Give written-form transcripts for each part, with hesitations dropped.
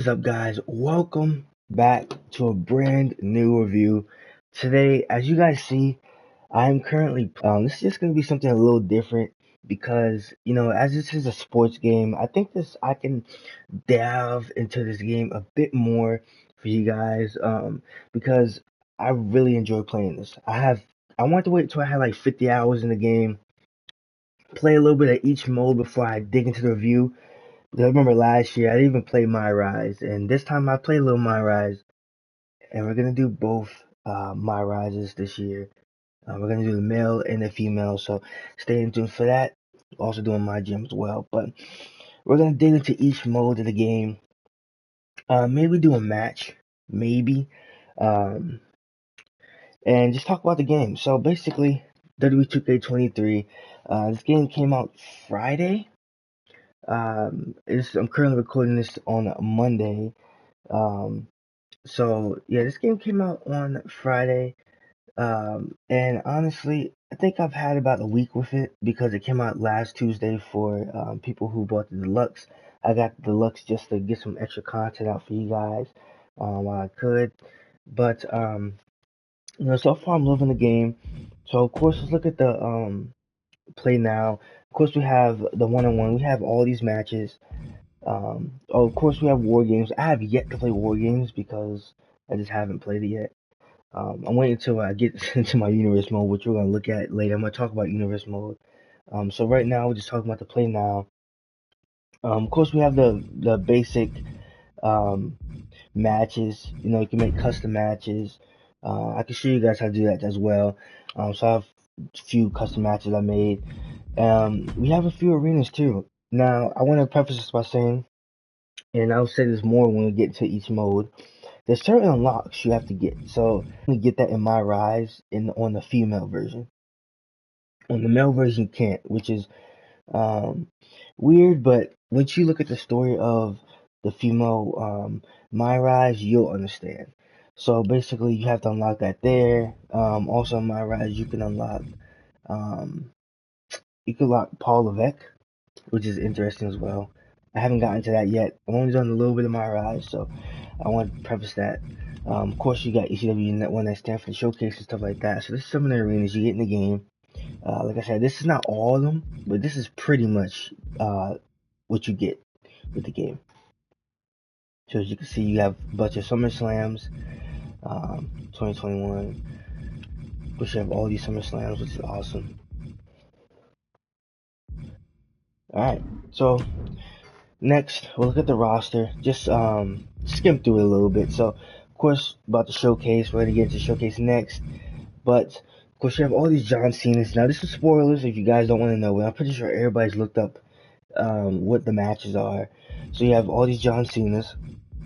What's up, guys? Welcome back to a brand new review. Today, as you guys see, I'm currently this is just gonna be something a little different because as this is a sports game, I think I can delve into this game a bit more for you guys because I really enjoy playing this. I want to wait till I have like 50 hours in the game, play a little bit of each mode before I dig into the review. I remember last year I didn't even play My Rise, and this time I played a little My Rise, and we're gonna do both My Rises this year. We're gonna do the male and the female, so stay tuned for that. Also doing my gym as well, but we're gonna dig into each mode of the game. Maybe do a match, maybe, um, and just talk about the game. So basically, WWE 2k23. This game came out Friday. I'm currently recording this on a Monday. Um, So yeah, this game came out on Friday, and honestly, I think I've had about a week with it because it came out last Tuesday for people who bought the deluxe. I got the deluxe just to get some extra content out for you guys while I could. But so far I'm loving the game. So of course, let's look at the play now. Of course, we have the one-on-one. We have all these matches. Of course, we have war games. I have yet to play war games because I just haven't played it yet. I'm waiting until I get into my universe mode, which we're gonna look at later. I'm gonna talk about universe mode. So right now we're just talking about the play now. Of course, we have the basic um, matches. You can make custom matches. I can show you guys how to do that as well. So I have a few custom matches I made. We have a few arenas too. Now, I want to preface this by saying, and I'll say this more when we get to each mode. There's certain unlocks you have to get. So you get that in My Rise on the female version. On the male version, you can't, which is um, weird. But once you look at the story of the female My Rise, you'll understand. So basically, you have to unlock that there. Also, in My Rise, um, you can unlock Paul Levesque, which is interesting as well. I haven't gotten to that yet. I've only done a little bit of My Rise, so I want to preface that. Of course, you got ECW One Night Stand for the showcase and stuff like that. So this is some of the arenas you get in the game. Like I said, this is not all of them, but this is pretty much what you get with the game. So as you can see, you have a bunch of SummerSlams, 2021. Of course, you have all these SummerSlams, which is awesome. All right, so next we'll look at the roster. Just skim through it a little bit. So of course, about the showcase, we're gonna get into the showcase next. But of course, you have all these John Cena's. Now, this is spoilers if you guys don't want to know, but I'm pretty sure everybody's looked up what the matches are. So you have all these John Cena's.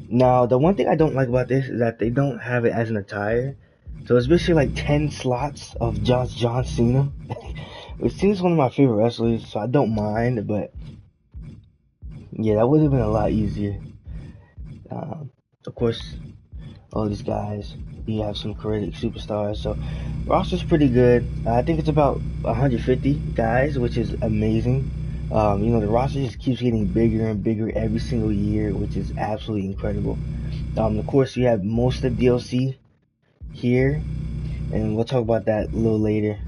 Now, the one thing I don't like about this is that they don't have it as an attire. So it's basically like 10 slots of John Cena. Which seems one of my favorite wrestlers, so I don't mind, but yeah, that would have been a lot easier. Of course, all these guys. You have some creative superstars. So roster's pretty good. I think it's about 150 guys, which is amazing. The roster just keeps getting bigger and bigger every single year, which is absolutely incredible. Of course, you have most of the DLC here, and we'll talk about that a little later.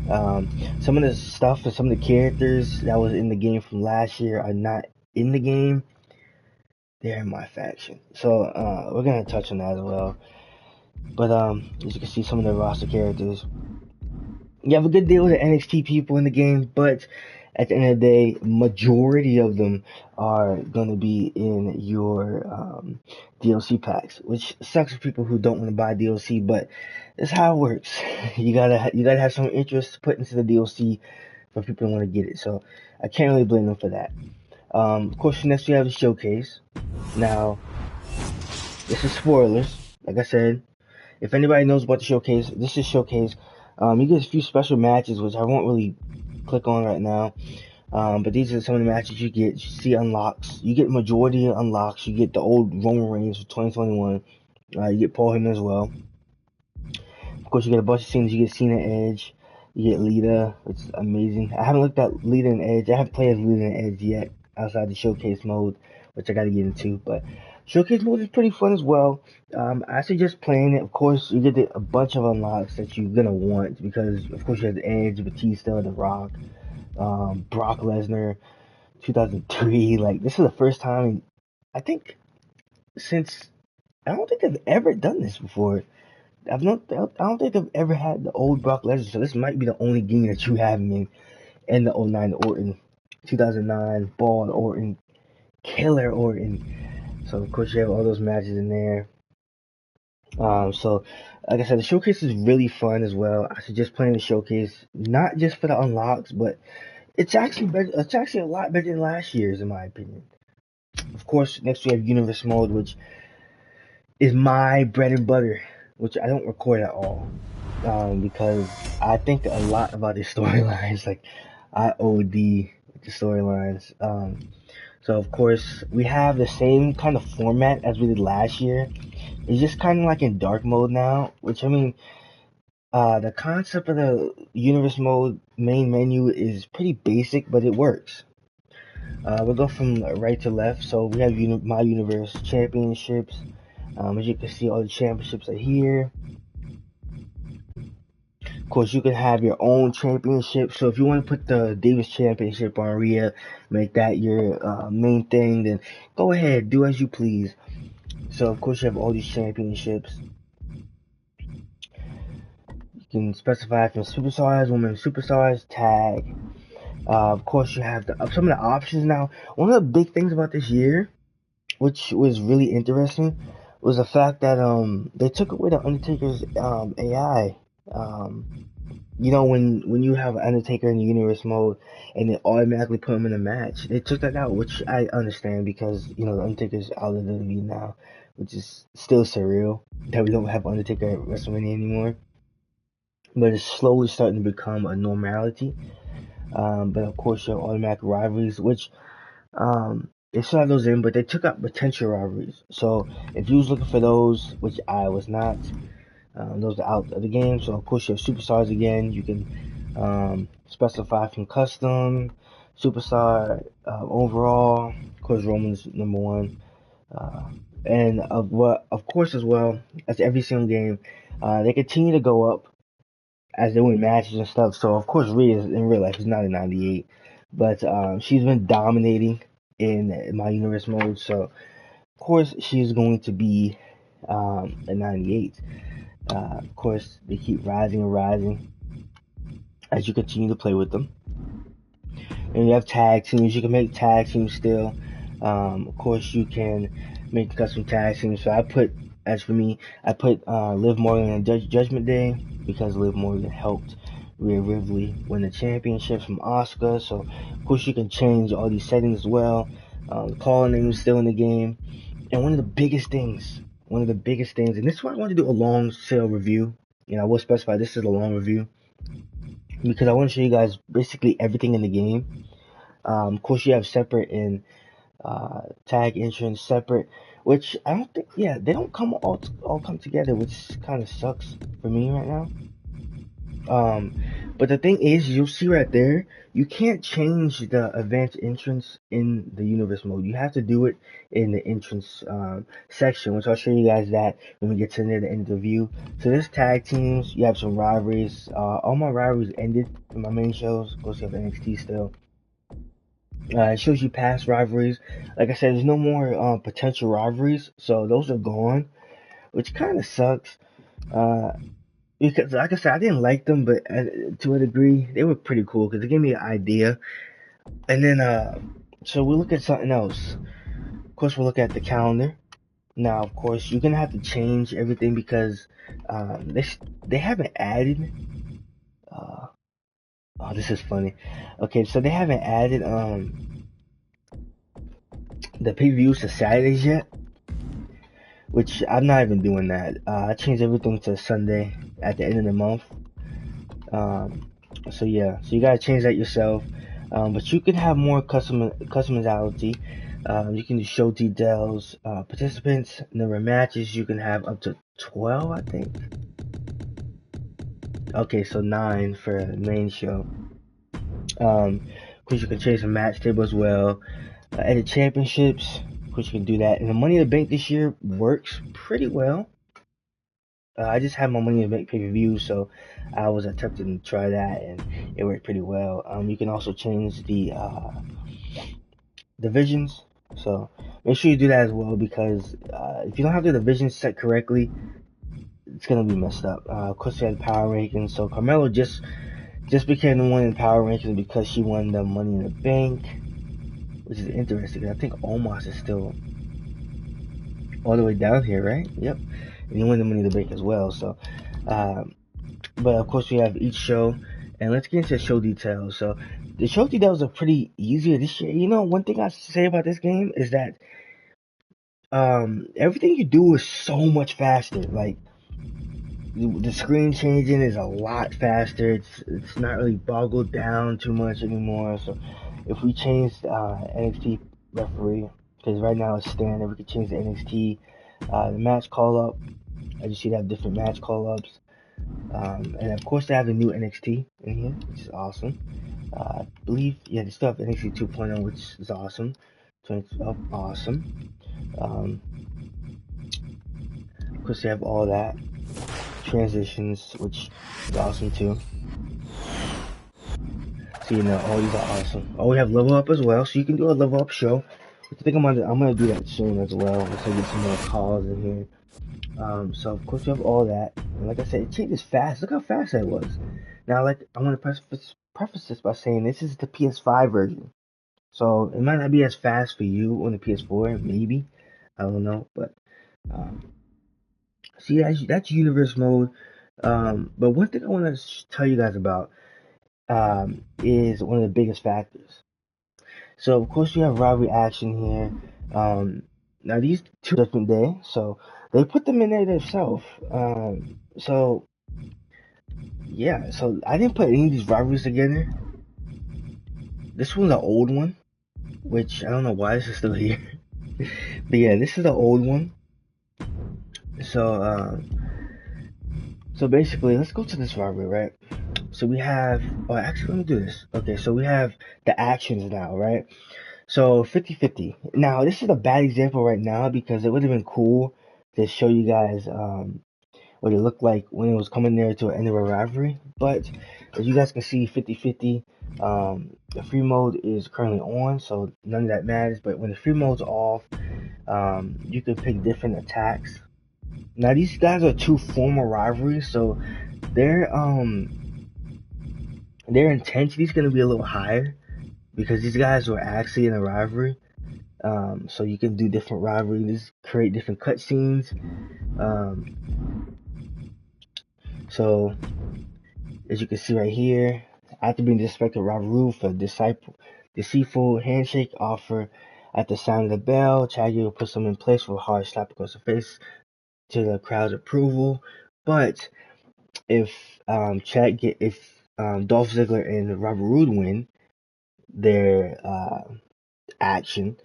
Some of the stuff and some of the characters that was in the game from last year are not in the game. They're in my faction. So we're going to touch on that as well. But as you can see, some of the roster characters, you have a good deal with the NXT people in the game, but at the end of the day, majority of them are going to be in your DLC packs, which sucks for people who don't want to buy DLC, but that's how it works. You gotta have some interest put into the DLC for people who want to get it. So I can't really blame them for that. Of course, next we have the showcase. Now, this is spoilers. Like I said, if anybody knows about the showcase, this is showcase. You get a few special matches, which I won't really click on right now. But these are some of the matches you get. You see unlocks. You get majority of unlocks. You get the old Roman Reigns for 2021. You get Paul Heyman as well. Of course, you get a bunch of scenes. You get Cena Edge. You get Lita, which is amazing. I haven't looked at Lita and Edge. I haven't played as Lita and Edge yet outside the showcase mode, which I got to get into. But Showcase mode is pretty fun as well. I suggest playing it. Of course, you get a bunch of unlocks that you're gonna want because, of course, you have the Edge, Batista, The Rock, Brock Lesnar, 2003. Like, this is the first time, I think, since I don't think I've ever done this before. I don't think I've ever had the old Brock Lesnar, so this might be the only game that you have me in the '09 Orton, 2009 Bald Orton, Killer Orton. So of course you have all those matches in there. So like I said, the showcase is really fun as well. I suggest playing the showcase, not just for the unlocks, but it's actually better. It's actually a lot better than last year's, in my opinion. Of course, next we have Universe Mode, which is my bread and butter, which I don't record at all, because I think a lot about the storylines. Like, I OD with the storylines. So of course we have the same kind of format as we did last year. It's just kind of like in dark mode now, which I mean, the concept of the universe mode main menu is pretty basic, but it works. We'll go from right to left. So we have my universe championships. As you can see, all the championships are here. Of course, you can have your own championship. So if you want to put the Davis Championship on Rhea, make that your main thing, then go ahead, do as you please. So of course you have all these championships. You can specify from superstars, women superstars, tag. Of course you have some of the options now. One of the big things about this year, which was really interesting, was the fact that they took away the Undertaker's AI. You know, when you have Undertaker in the universe mode and it automatically put him in a match, they took that out, which I understand because, you know, the Undertaker's out of the WWE now, which is still surreal that we don't have Undertaker at WrestleMania anymore. But it's slowly starting to become a normality. But of course, you have automatic rivalries, which they still have those in, but they took out potential rivalries. So if you was looking for those, which I was not, those are out of the game. So of course you have superstars again. You can specify from custom, superstar, overall. Of course Roman's #1, and of course as well as every single game, they continue to go up as they win matches and stuff. So of course Rhea in real life is not a 98, but she's been dominating in my universe mode. So of course she's going to be a 98. Of course, they keep rising and rising as you continue to play with them. And you have tag teams. You can make tag teams still. Of course, you can make custom tag teams. So as for me, I put Liv Morgan and Judgment Day because Liv Morgan helped Rhea Ripley win the championships from Asuka. So, of course, you can change all these settings as well. The calling name is still in the game. And one of the biggest things, and this is why I want to do a long sale review. I will specify this is a long review because I want to show you guys basically everything in the game. Of course, you have separate in tag entrance separate, which I don't think, they don't all come together, which kind of sucks for me right now. But the thing is, you'll see right there, you can't change the advanced entrance in the universe mode. You have to do it in the entrance section, which I'll show you guys that when we get to the end of the view. So there's tag teams, you have some rivalries. All my rivalries ended in my main shows. Of course, you have NXT still. It shows you past rivalries. Like I said, there's no more potential rivalries, so those are gone, which kind of sucks. Because, like I said, I didn't like them, but to a degree, they were pretty cool because they gave me an idea. And then, so we'll look at something else. Of course, we'll look at the calendar. Now, of course, you're gonna have to change everything because they haven't added. Oh, this is funny. Okay, so they haven't added the pay-per-views to Saturdays yet, which I'm not even doing that. I changed everything to Sunday at the end of the month. So you gotta change that yourself. But you can have more customizability. You can do show details, participants, number of matches. You can have up to 12, I think. Okay, so 9 for the main show. Of course, you can change the match table as well. Edit championships. Of course, you can do that. And the Money in the Bank this year works pretty well. I just had my Money in the Bank pay-per-view, so I was attempting to try that, and it worked pretty well. You can also change the divisions, so make sure you do that as well, because if you don't have the divisions set correctly, it's gonna be messed up. Of course, we had power rankings, so Carmelo just became the one in power rankings because she won the Money in the Bank, which is interesting. I think Omos is still all the way down here, right? Yep. And he won the Money in the Bank as well. So, but of course we have each show, and let's get into show details. So, the show details are pretty easier this year. You know, one thing I say about this game is that everything you do is so much faster. Like, the screen changing is a lot faster. It's not really boggled down too much anymore. So, if we change NXT referee, because right now it's standard, we could change the NXT. The match call up, as you see, they have different match call ups. And of course, they have the new NXT in here, which is awesome. I believe, yeah, they still have NXT 2.0, which is awesome. 2012, awesome. Of course, they have all that. Transitions, which is awesome too. So, you know, all these are awesome. Oh, we have level up as well, so you can do a level up show. Which I think I'm gonna do that soon as well. Once I get some more calls in here. So of course we have all that, and like I said, it changes fast. Look how fast that was. Now, like, I want to preface this by saying this is the PS5 version, so it might not be as fast for you on the PS4, maybe, I don't know, but see, that's universe mode. But one thing I want to tell you guys about is one of the biggest factors. So of course you have rivalry action here. Now these two different days, so they put them in there themselves. So yeah, so I didn't put any of these rivalries together. This one's an old one, which I don't know why this is still here. But yeah, this is the old one. So so basically, let's go to this rivalry, right? So we have, oh, actually, let me do this. Okay, so we have the actions now, right? So 50-50. Now, this is a bad example right now because it would have been cool to show you guys what it looked like when it was coming there to an end of a rivalry. But as you guys can see, 50-50. The free mode is currently on, so none of that matters. But when the free mode's off, you can pick different attacks. Now, these guys are two former rivalries, so their intensity is going to be a little higher because these guys were actually in a rivalry. So you can do different rivalries, create different cutscenes. So as you can see right here, after being disrespected, rivalry for deceitful handshake offer at the sound of the bell, Chad will put some in place for a hard slap across the face to the crowd's approval. But if Dolph Ziggler and Robert Roode win their action,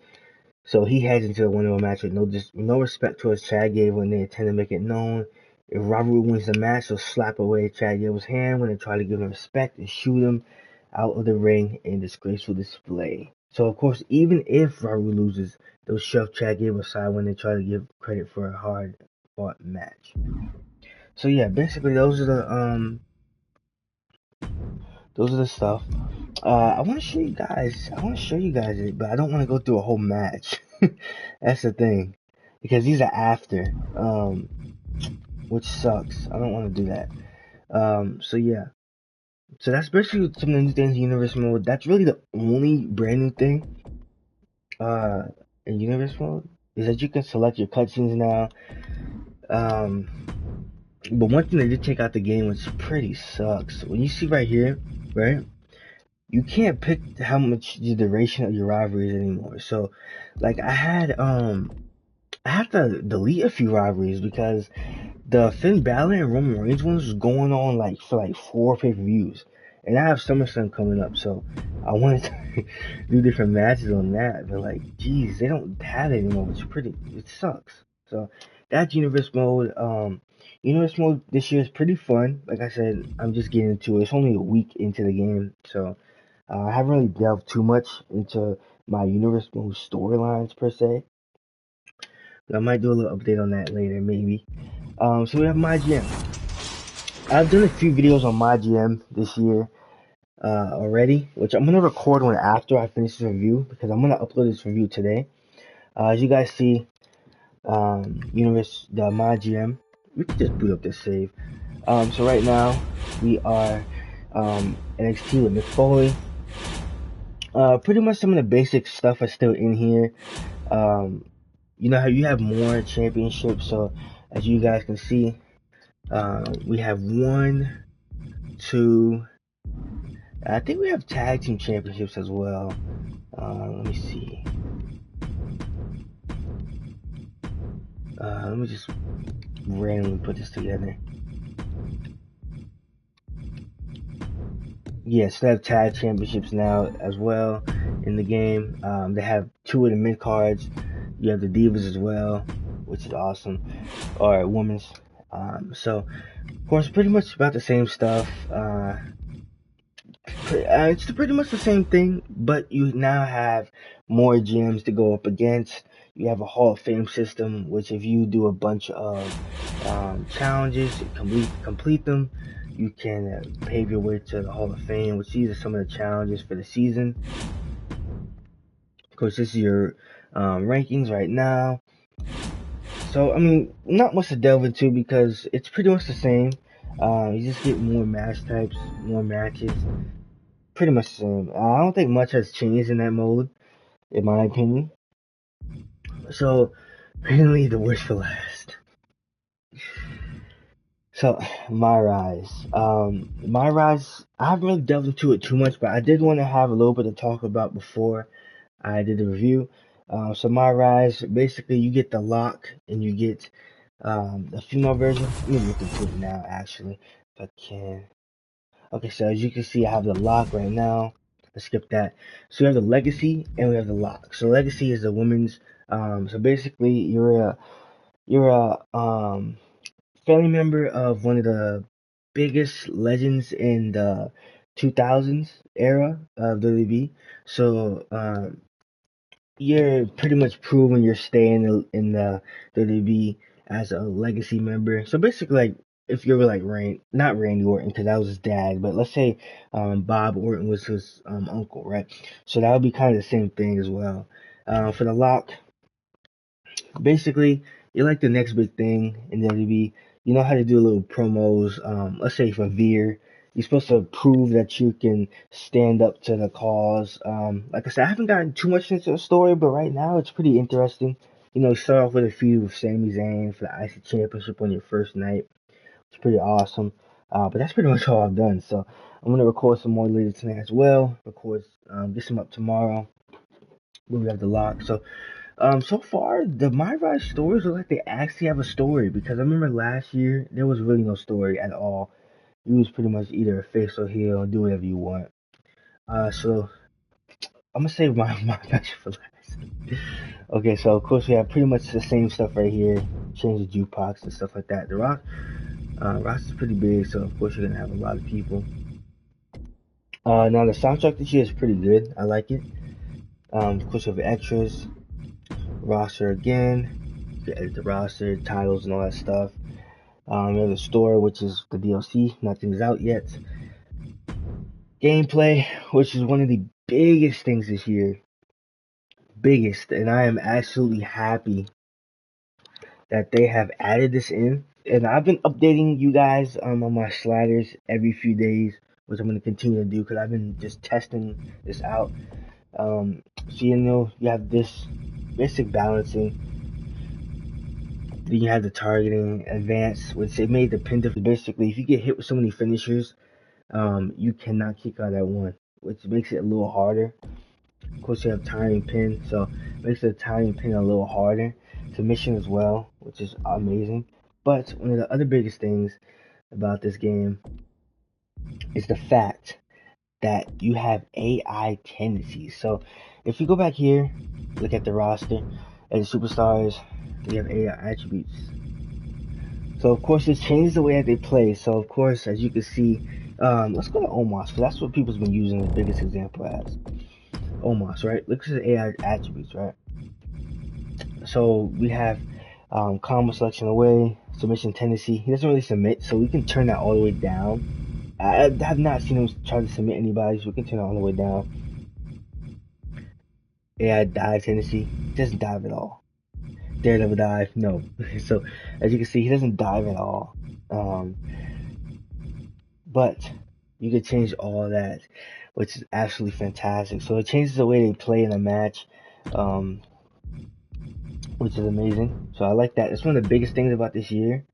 so he heads into the one-on-one match with no respect towards Chad Gable, and they intend to make it known. If Robert Roode wins the match, they'll slap away Chad Gable's hand when they try to give him respect and shoot him out of the ring in disgraceful display. So of course, even if Robert Roode loses, they'll shove Chad Gable aside when they try to give credit for a hard-fought match. So yeah, basically those are the stuff. I want to show you guys it, but I don't want to go through a whole match. That's the thing, because these are after, which sucks. I don't want to do that. So yeah. So that's basically some of the new things in Universe Mode. That's really the only brand new thing, in Universe Mode, is that you can select your cutscenes now. But one thing they did take out the game, which pretty sucks. When you see right here, right? You can't pick how much the duration of your rivalries anymore. So, like, I have to delete a few rivalries because the Finn Balor and Roman Reigns ones was going on for 4 pay-per-views, and I have SummerSlam coming up, so I wanted to do different matches on that. But like, geez, they don't have it anymore, which it sucks. So that's Universe Mode. Universe Mode this year is pretty fun. Like I said, I'm just getting into it. It's only a week into the game, so. I haven't really delved too much into my Universe Mode storylines per se. I might do a little update on that later, maybe. So we have my GM. I've done a few videos on my GM this year already, which I'm gonna record one after I finish this review because I'm gonna upload this review today. As you guys see, my GM. We can just boot up this save. So right now we are NXT with Mick Foley. Pretty much some of the basic stuff are still in here. You know how you have more championships, so as you guys can see, we have 1, 2, I think we have tag team championships as well. Let me see. Let me just randomly put this together. Yes, they have tag championships now as well in the game. They have 2 of the mid cards. You have the Divas as well, which is awesome, or women's. So, of course, pretty much about the same stuff. It's pretty much the same thing, but you now have more gyms to go up against. You have a Hall of Fame system, which if you do a bunch of challenges, complete them, you can pave your way to the Hall of Fame, which these are some of the challenges for the season. Of course, this is your rankings right now. So, I mean, not much to delve into because it's pretty much the same. You just get more match types, more matches. Pretty much the same. I don't think much has changed in that mode, in my opinion. So, mainly the worst for last. So, my rise. My rise, I haven't really delved into it too much, but I did want to have a little bit to talk about before I did the review. So, my rise, basically, you get the lock and you get the female version. Let me look into it now, actually, if I can. Okay, so as you can see, I have the lock right now. Let's skip that. So we have the legacy and we have the lock. So legacy is the women's. So basically, you're a family member of one of the biggest legends in the 2000s era of WWE. So you're pretty much proving you're staying in the WWE as a legacy member. So basically, like if you were like not Randy Orton because that was his dad, but let's say Bob Orton was his uncle, right? So that would be kind of the same thing as well. For the lock, basically, you're like the next big thing in WWE. You know how to do little promos. Let's say for Veer, you're supposed to prove that you can stand up to the cause. Like I said, I haven't gotten too much into the story, but right now it's pretty interesting. You know, start off with a feud with Sami Zayn for the IC Championship on your first night. It's pretty awesome. But that's pretty much all I've done. So I'm gonna record some more later tonight as well. Get some up tomorrow. When we have the lock. So far, the My Rise stories look like they actually have a story because I remember last year there was really no story at all. You was pretty much either a face or heel and do whatever you want. So I'm gonna save my passion for last. Okay, so of course we have pretty much the same stuff right here. Change the jukebox and stuff like that. The Rock is pretty big, so of course you're gonna have a lot of people. Now the soundtrack this year is pretty good. I like it. Of course we have extras. Roster again, you can edit the roster, titles, and all that stuff. We have the store, which is the DLC. Nothing's out yet. Gameplay, which is one of the biggest things this year. Biggest, and I am absolutely happy that they have added this in. And I've been updating you guys on my sliders every few days, which I'm going to continue to do because I've been just testing this out. So you know, you have this basic balancing. Then you have the targeting advance, which it made the pin difference. Basically, if you get hit with so many finishers, you cannot kick out at one, which makes it a little harder. Of course, you have timing pin, so it makes the timing pin a little harder. Submission as well, which is amazing. But one of the other biggest things about this game is the fact that you have AI tendencies. So if you go back here, look at the roster and the superstars, we have AI attributes. So of course it changes the way that they play. So of course, as you can see, let's go to Omos because that's what people's been using the biggest example as. Omos, right? Look at the AI attributes, right? So we have Combo selection away, submission tendency. He doesn't really submit, so we can turn that all the way down. I have not seen him try to submit anybody, so we can turn it all the way down. AI dive tendency. He doesn't dive at all. Daredevil dive, no. So as you can see, he doesn't dive at all. But you can change all that, which is absolutely fantastic. So it changes the way they play in a match, which is amazing. So I like that. It's one of the biggest things about this year.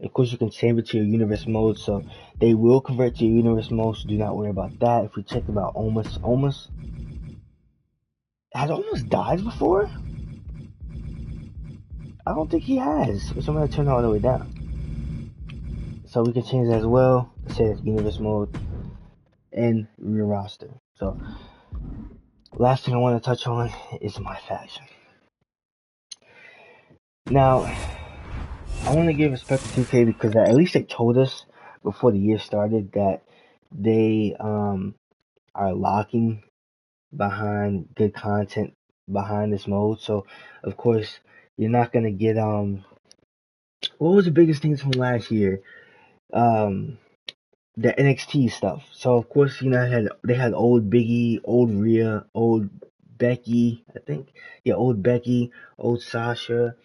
Of course, you can save it to your universe mode, so they will convert to your universe mode, so do not worry about that. If we check about Almost has Almost died before? I don't think he has. So I'm going to turn it all the way down. So we can change that as well. Say it's universe mode and your roster. So last thing I want to touch on is my faction. Now, I want to give respect to 2K because at least they told us before the year started that they are locking behind good content behind this mode. So of course you're not gonna get what was the biggest things from last year? The NXT stuff. So of course, they had old Biggie, old Rhea, old Becky, I think. Yeah, old Becky, old Sasha.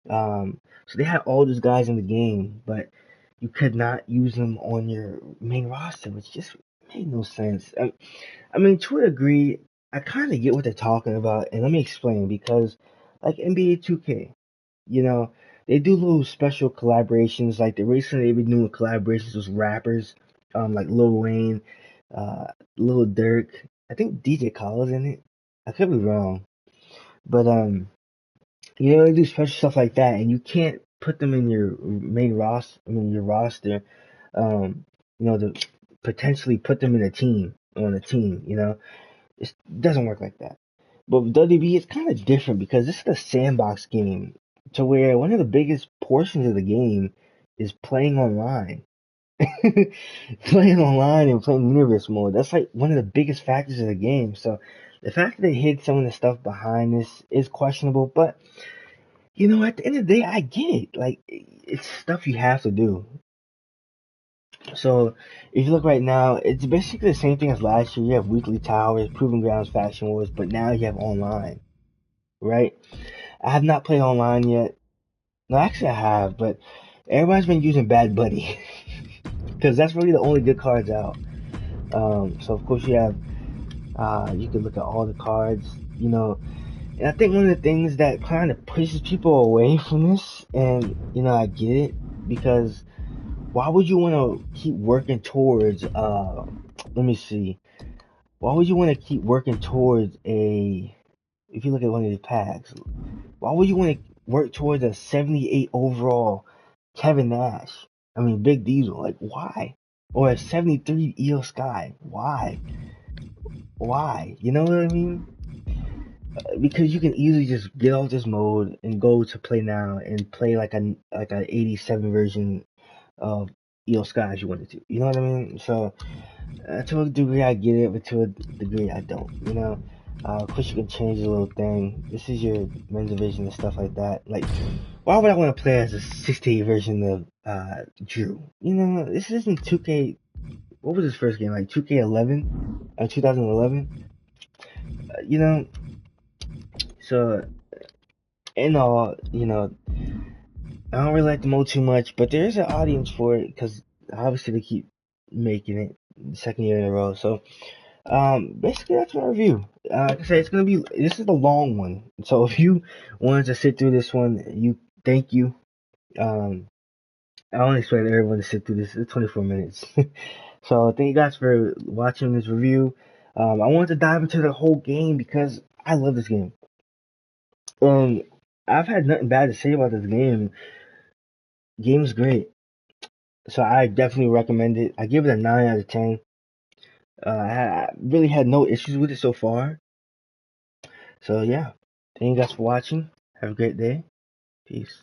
So they had all those guys in the game, but you could not use them on your main roster, which just made no sense. I mean, to a degree, I kind of get what they're talking about, and let me explain. Because, like NBA 2K, you know, they do little special collaborations. Like recently, they've been doing collaborations with rappers, like Lil Wayne, Lil Durk. I think DJ Khaled's in it. I could be wrong, but they do special stuff like that, and you can't put them in your main roster. I mean, your roster. To potentially put them in a team on a team. It doesn't work like that. But with WB, it's kind of different because this is a sandbox game to where one of the biggest portions of the game is playing online. Playing online and playing universe mode. That's like one of the biggest factors of the game. So the fact that they hid some of the stuff behind this is questionable, but at the end of the day, I get it. Like, it's stuff you have to do. So if you look right now, it's basically the same thing as last year. You have weekly towers, proving grounds, faction wars, but now you have online, right? I have not played online yet. No, actually I have, but everybody's been using Bad Buddy because that's really the only good cards out. So of course you have, you can look at all the cards, and I think one of the things that kind of pushes people away from this, and I get it, because why would you want to keep working towards let me see, why would you want to keep working towards if you look at one of the packs, why would you want to work towards a 78 overall Kevin Nash? I mean, Big Diesel, like, why? Or a 73 Io Sky, why? You know what I mean? Because you can easily just get off this mode and go to play now and play like a 87 version of Io Sky if you wanted to. You know what I mean? So to a degree I get it, but to a degree I don't. Of course you can change a little thing. This is your men's division and stuff like that. Like, why would I want to play as a 68 version of Drew? This isn't 2K. What was his first game? Like 2K11 or 2011? You know. So in all, I don't really like the mode too much, but there is an audience for it because obviously they keep making it the second year in a row. So basically that's my review. Like I said, this is the long one. So if you wanted to sit through this one, thank you. I don't expect everyone to sit through this. It's 24 minutes. So thank you guys for watching this review. I wanted to dive into the whole game because I love this game. And I've had nothing bad to say about this game. Game's great. So I definitely recommend it. I give it a 9 out of 10. I really had no issues with it so far. So yeah, thank you guys for watching. Have a great day. Peace.